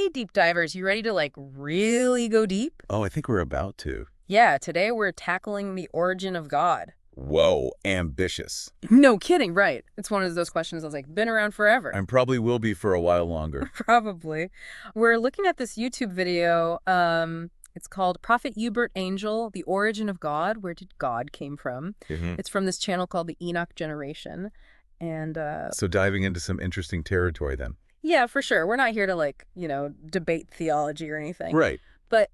Hey, deep divers, you ready to really go deep? Oh, I think we're about to. Yeah, today we're tackling the origin of God. Whoa, ambitious. No kidding, right. It's one of those questions that's been around forever. I probably will be for a while longer. Probably. We're looking at this YouTube video. It's called Prophet Eubert Angel, The Origin of God. Where did God came from? It's from this channel called the Enoch Generation. And So diving into some interesting territory then. yeah, for sure. We're not here to debate theology or anything. Right. But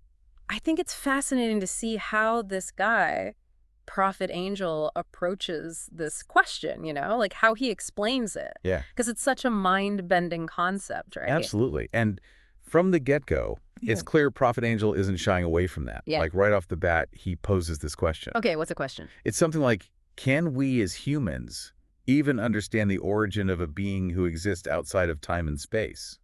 I think it's fascinating to see how this guy, Prophet Angel, approaches this question, like how he explains it. Yeah. Because it's such a mind-bending concept, right? Absolutely. And from the get-go, it's clear Prophet Angel isn't shying away from that. Yeah. Like right off the bat, he poses this question. Okay, what's the question? It's something like, can we as humans even understand the origin of a being who exists outside of time and space?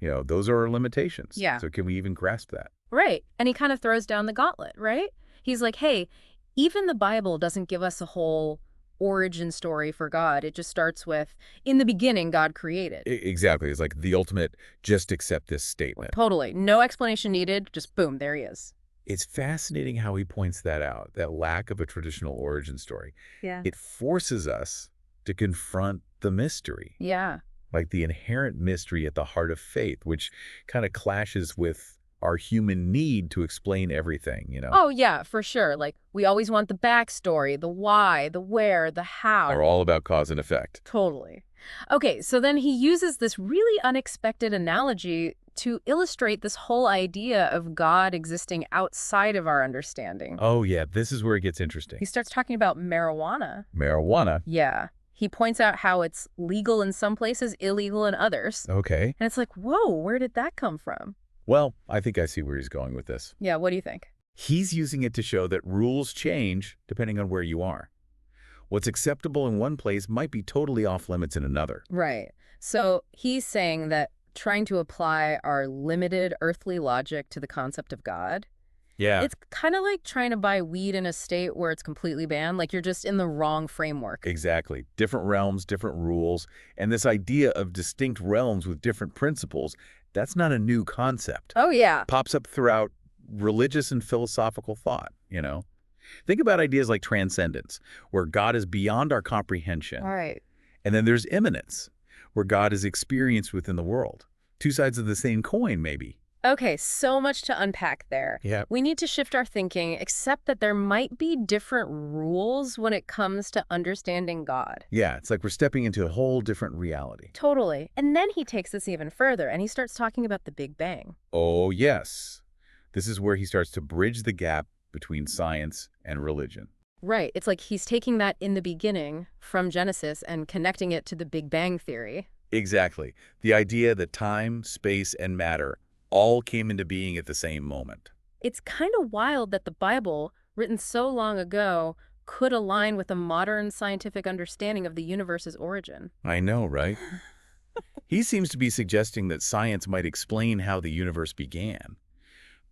Those are our limitations. Yeah. So can we even grasp that? Right. And he kind of throws down the gauntlet, right? He's like, hey, even the Bible doesn't give us a whole origin story for God. It just starts with, in the beginning, God created. Exactly. It's like the ultimate, just accept this statement. Totally. No explanation needed. Just boom, there he is. It's fascinating how he points that out, that lack of a traditional origin story. Yeah. It forces us to confront the mystery, Yeah. like the inherent mystery at the heart of faith, which kind of clashes with our human need to explain everything, Oh, yeah, for sure. We always want the backstory, the why, the where, the how. Are all about cause and effect. Totally. Okay, so then he uses this really unexpected analogy to illustrate this whole idea of God existing outside of our understanding. Oh, yeah, this is where it gets interesting. He starts talking about marijuana. Marijuana. Yeah. He points out how it's legal in some places, illegal in others. Okay. And it's like, whoa, where did that come from? Well, I think I see where he's going with this. Yeah, what do you think? He's using it to show that rules change depending on where you are. What's acceptable in one place might be totally off limits in another. Right. So he's saying that trying to apply our limited earthly logic to the concept of God, Yeah. it's kind of like trying to buy weed in a state where it's completely banned. Like you're just in the wrong framework. Exactly. Different realms, different rules. And this idea of distinct realms with different principles, that's not a new concept. Oh, yeah. Pops up throughout religious and philosophical thought, Think about ideas like transcendence, where God is beyond our comprehension. All right. And then there's immanence, where God is experienced within the world. Two sides of the same coin, maybe. Okay, so much to unpack there. Yeah. We need to shift our thinking, except that there might be different rules when it comes to understanding God. Yeah, it's like we're stepping into a whole different reality. Totally. And then he takes this even further, and he starts talking about the Big Bang. Oh, yes. This is where he starts to bridge the gap between science and religion. Right. It's like he's taking that in the beginning from Genesis and connecting it to the Big Bang theory. Exactly. The idea that time, space, and matter all came into being at the same moment. It's kind of wild that the Bible, written so long ago, could align with a modern scientific understanding of the universe's origin. I know, right? He seems to be suggesting that science might explain how the universe began.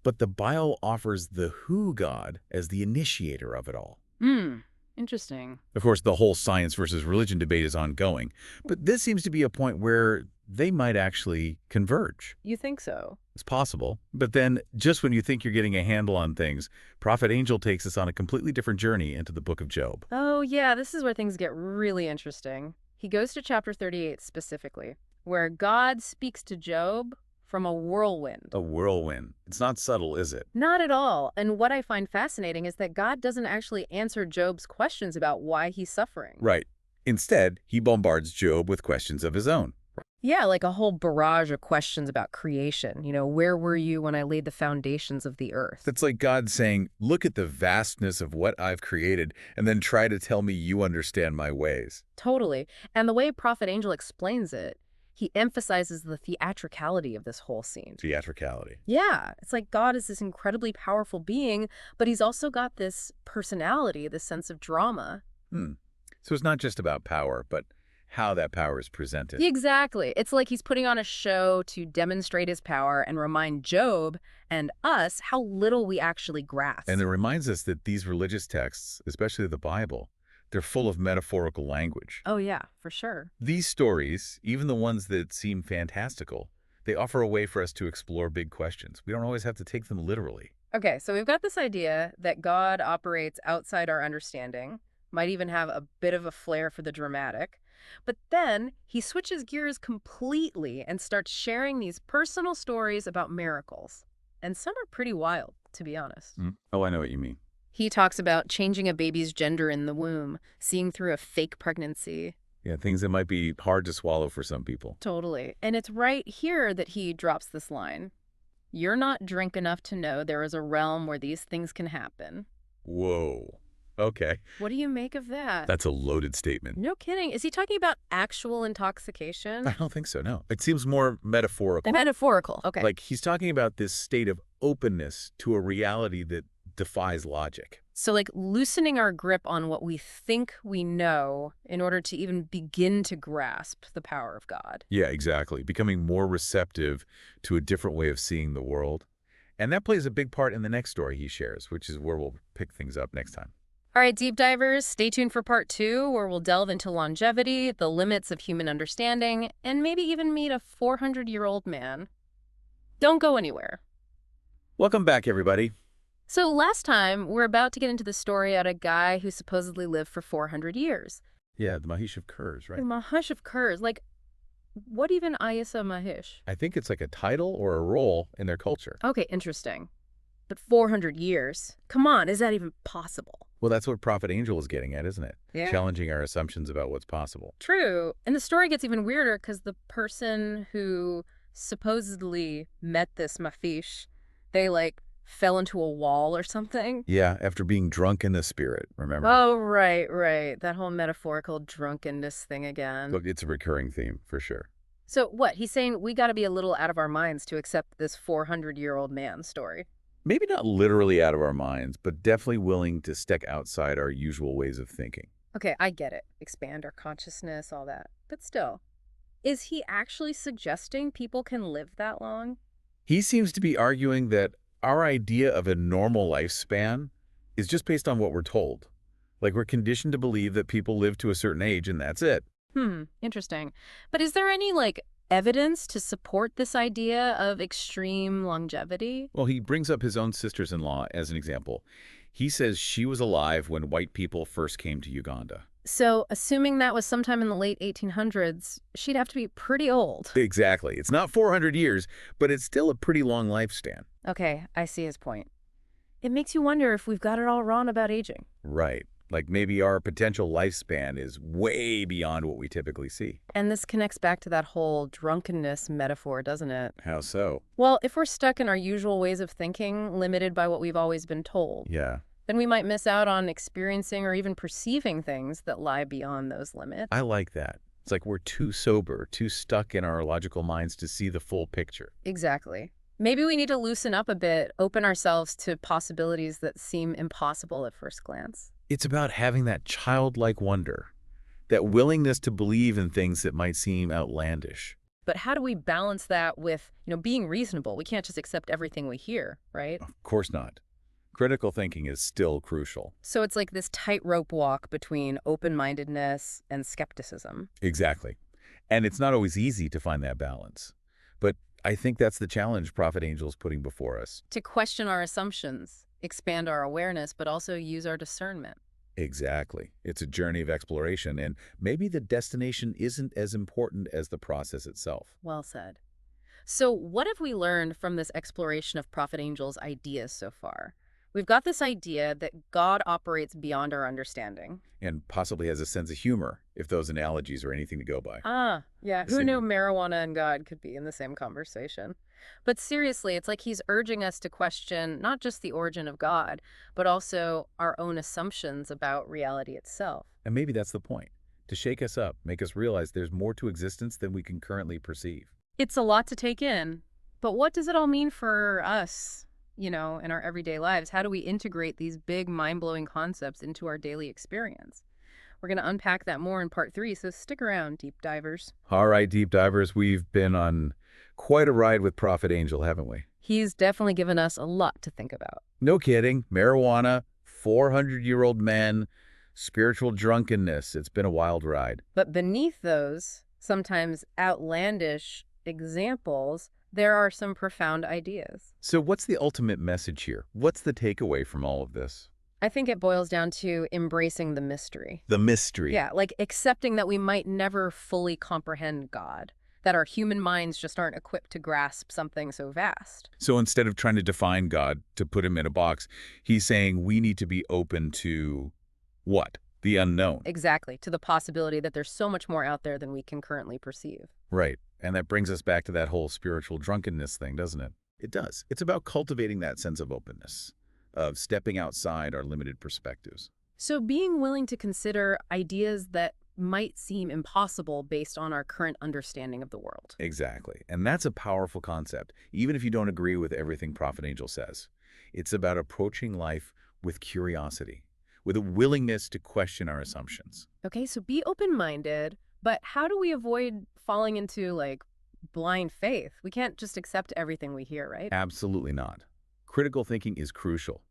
But the Bible offers the who God as the initiator of it all. Interesting. Of course, the whole science versus religion debate is ongoing, but this seems to be a point where they might actually converge. You think so? It's possible. But then, just when you think you're getting a handle on things, Prophet Angel takes us on a completely different journey into the book of Job. Oh, yeah, this is where things get really interesting. He goes to chapter 38 specifically, where God speaks to Job from a whirlwind. A whirlwind. It's not subtle, is it? Not at all. And what I find fascinating is that God doesn't actually answer Job's questions about why he's suffering. Right. Instead, he bombards Job with questions of his own. Yeah, like a whole barrage of questions about creation. Where were you when I laid the foundations of the earth? That's like God saying, look at the vastness of what I've created, and then try to tell me you understand my ways. Totally. And the way Prophet Angel explains it, he emphasizes the theatricality of this whole scene. Theatricality. Yeah, it's like God is this incredibly powerful being, but he's also got this personality, this sense of drama. So it's not just about power, but how that power is presented. Exactly. It's like he's putting on a show to demonstrate his power and remind Job and us how little we actually grasp. And it reminds us that these religious texts, especially the Bible, they're full of metaphorical language. Oh, yeah, for sure. These stories, even the ones that seem fantastical, They offer a way for us to explore big questions. We don't always have to take them literally. Okay, so we've got this idea that God operates outside our understanding, might even have a bit of a flair for the dramatic. But then he switches gears completely and starts sharing these personal stories about miracles. And some are pretty wild, to be honest. Oh, I know what you mean. He talks about changing a baby's gender in the womb, seeing through a fake pregnancy. Yeah, things that might be hard to swallow for some people. Totally. And it's right here that he drops this line. You're not drunk enough to know there is a realm where these things can happen. Whoa. Okay. What do you make of that? That's a loaded statement. No kidding. Is he talking about actual I intoxication? don't think so, no. It seems more metaphorical. Metaphorical. Okay. Like he's talking about this state of openness to a reality that defies logic. So like loosening our grip on what we think we know in order to even begin to grasp the power of God. Yeah, exactly. Becoming more receptive to a different way of seeing the world. And that plays a big part in the next story he shares, which is where we'll pick things up next time. All right, deep divers, stay tuned for part 2, where we'll delve into longevity, the limits of human understanding, and maybe even meet a 400-year-old man. Don't go anywhere. Welcome back, everybody. So last time, we're about to get into the story about a guy who supposedly lived for 400 years. Yeah, the Mahish of Kurs, right? The Mahish of Kurs. Like, what even Ayasa Mahish? I think it's like a title or a role in their culture. Okay, interesting. But 400 years? Come on, is that even possible? Well, that's what Prophet Angel is getting at, isn't it? Yeah. Challenging our assumptions about what's possible. True. And the story gets even weirder because the person who supposedly met this Mafish, they, like, fell into a wall or something. Yeah, after being drunk in the spirit, remember? Oh, right. That whole metaphorical drunkenness thing again. Look, it's a recurring theme, for sure. So what? He's saying we got to be a little out of our minds to accept this 400-year-old man story. Maybe not literally out of our minds, but definitely willing to step outside our usual ways of thinking. Okay, I get it. Expand our consciousness, all that. But still, is he actually suggesting people can live that long? He seems to be arguing that our idea of a normal lifespan is just based on what we're told. Like we're conditioned to believe that people live to a certain age and that's it. Interesting. But is there any, like, evidence to support this idea of extreme longevity? Well, he brings up his own sisters-in-law as an example. He says she was alive when white people first came to Uganda. So, assuming that was sometime in the late 1800s, she'd have to be pretty old. Exactly. It's not 400 years, but it's still a pretty long lifespan. Okay, I see his point. It makes you wonder if we've got it all wrong about aging. Right. Like maybe our potential lifespan is way beyond what we typically see. And this connects back to that whole drunkenness metaphor, doesn't it? How so? Well, if we're stuck in our usual ways of thinking, limited by what we've always been told, Yeah. then we might miss out on experiencing or even perceiving things that lie beyond those limits. I like that. It's like we're too sober, too stuck in our logical minds to see the full picture. Exactly. Maybe we need to loosen up a bit, open ourselves to possibilities that seem impossible at first glance. It's about having that childlike wonder, that willingness to believe in things that might seem outlandish. But how do we balance that with, being reasonable? We can't just accept everything we hear, right? Of course not. Critical thinking is still crucial. So it's like this tightrope walk between open-mindedness and skepticism. Exactly. And it's not always easy to find that balance. But I think that's the challenge Prophet Angel is putting before us. To question our assumptions, expand our awareness, but also use our discernment. Exactly. It's a journey of exploration, and maybe the destination isn't as important as the process itself. Well said. So what have we learned from this exploration of Prophet Angel's ideas so far? We've got this idea that God operates beyond our understanding. And possibly has a sense of humor, if those analogies are anything to go by. Yeah. Who knew marijuana and God could be in the same conversation? But seriously, it's like he's urging us to question not just the origin of God, but also our own assumptions about reality itself. And maybe that's the point. To shake us up, make us realize there's more to existence than we can currently perceive. It's a lot to take in. But what does it all mean for us? In our everyday lives? How do we integrate these big, mind-blowing concepts into our daily experience? We're going to unpack that more in part 3, so stick around, deep divers. All right, deep divers, we've been on quite a ride with Prophet Angel, haven't we? He's definitely given us a lot to think about. No kidding. Marijuana, 400-year-old men, spiritual drunkenness. It's been a wild ride. But beneath those, sometimes outlandish examples, there are some profound ideas. So what's the ultimate message here? What's the takeaway from all of this? I think it boils down to embracing the mystery. The mystery. Yeah, like accepting that we might never fully comprehend God, that our human minds just aren't equipped to grasp something so vast. So instead of trying to define God, to put him in a box, he's saying we need to be open to what? The unknown. Exactly, to the possibility that there's so much more out there than we can currently perceive. Right. And that brings us back to that whole spiritual drunkenness thing, doesn't it? It does. It's about cultivating that sense of openness, of stepping outside our limited perspectives. So being willing to consider ideas that might seem impossible based on our current understanding of the world. Exactly. And that's a powerful concept, even if you don't agree with everything Prophet Angel says. It's about approaching life with curiosity, with a willingness to question our assumptions. Okay, so be open-minded, but how do we avoid falling into, like, blind faith? We can't just accept everything we hear, right? Absolutely not. Critical thinking is crucial.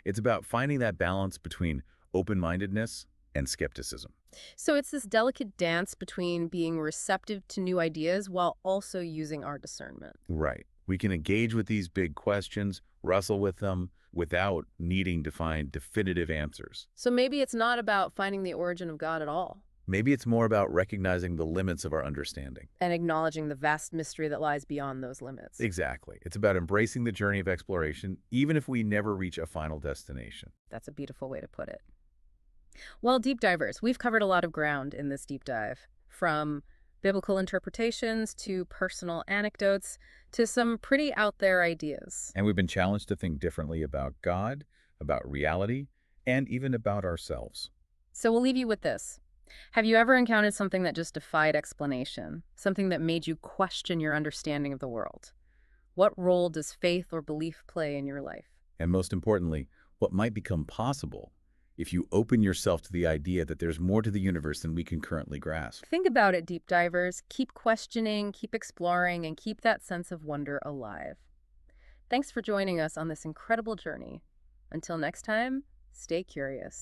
It's about finding that balance between open-mindedness and skepticism. So it's this delicate dance between being receptive to new ideas while also using our discernment. Right. We can engage with these big questions, wrestle with them, without needing to find definitive answers. So maybe it's not about finding the origin of God at all, Maybe it's more about recognizing the limits of our understanding. and acknowledging the vast mystery that lies beyond those limits. Exactly. It's about embracing the journey of exploration, even if we never reach a final destination. That's a beautiful way to put it. Well, deep divers, we've covered a lot of ground in this deep dive, from biblical interpretations to personal anecdotes to some pretty out there ideas. And we've been challenged to think differently about God, about reality, and even about ourselves. So we'll leave you with this. Have you ever encountered something that just defied explanation? Something that made you question your understanding of the world? What role does faith or belief play in your life? And most importantly, what might become possible if you open yourself to the idea that there's more to the universe than we can currently grasp. Think about it, deep divers. Keep questioning, keep exploring, and keep that sense of wonder alive. Thanks for joining us on this incredible journey. Until next time, stay curious.